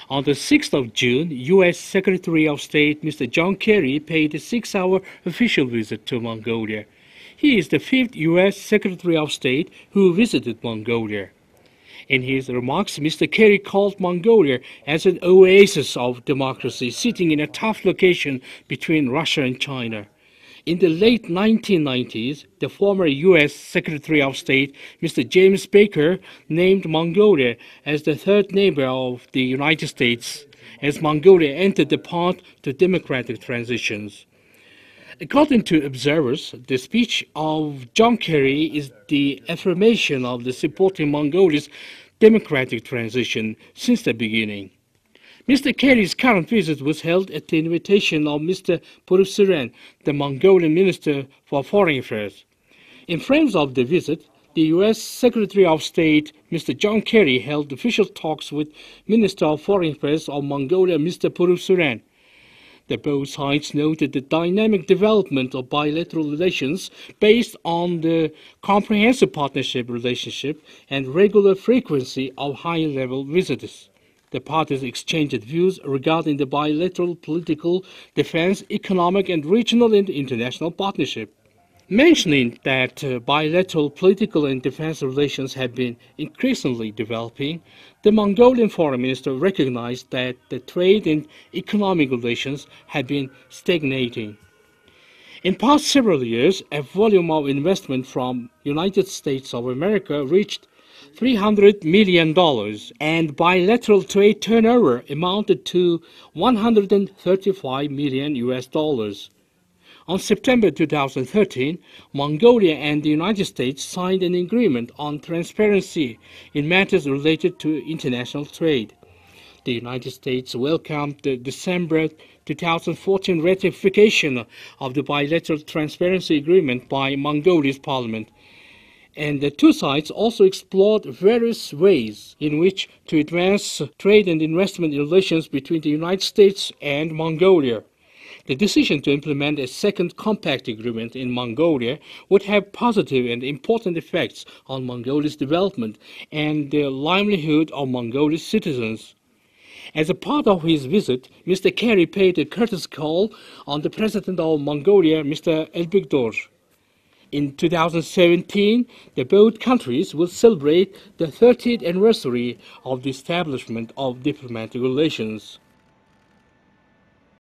On the 6th of June, U.S. Secretary of State Mr. John Kerry paid a 6-hour official visit to Mongolia. He is the 5th U.S. Secretary of State who visited Mongolia. In his remarks, Mr. Kerry called Mongolia as an oasis of democracy, sitting in a tough location between Russia and China. In the late 1990s, the former U.S. Secretary of State, Mr. James Baker, named Mongolia as the third neighbor of the United States as Mongolia entered the path to democratic transitions. According to observers, the speech of John Kerry is the affirmation of the supporting Mongolia's democratic transition since the beginning. Mr. Kerry's current visit was held at the invitation of Mr. Purusuran, the Mongolian Minister for Foreign Affairs. In frame of the visit, the U.S. Secretary of State, Mr. John Kerry, held official talks with Minister of Foreign Affairs of Mongolia, Mr. Purusuran. Both sides noted the dynamic development of bilateral relations based on the comprehensive partnership relationship and regular frequency of high-level visits. The parties exchanged views regarding the bilateral political, defense, economic, and regional and international partnership. Mentioning that bilateral political and defense relations have been increasingly developing, the Mongolian foreign minister recognized that the trade and economic relations had been stagnating. In past several years, a volume of investment from United States of America reached $300 million, and bilateral trade turnover amounted to $135 million US. On September 2013, Mongolia and the United States signed an agreement on transparency in matters related to international trade. The United States welcomed the December 2014 ratification of the bilateral transparency agreement by Mongolia's parliament, and the two sides also explored various ways in which to advance trade and investment relations between the United States and Mongolia. The decision to implement a second compact agreement in Mongolia would have positive and important effects on Mongolia's development and the livelihood of Mongolia's citizens. As a part of his visit, Mr. Kerry paid a courteous call on the President of Mongolia, Mr. Elbegdor. In 2017, both countries will celebrate the 30th anniversary of the establishment of diplomatic relations.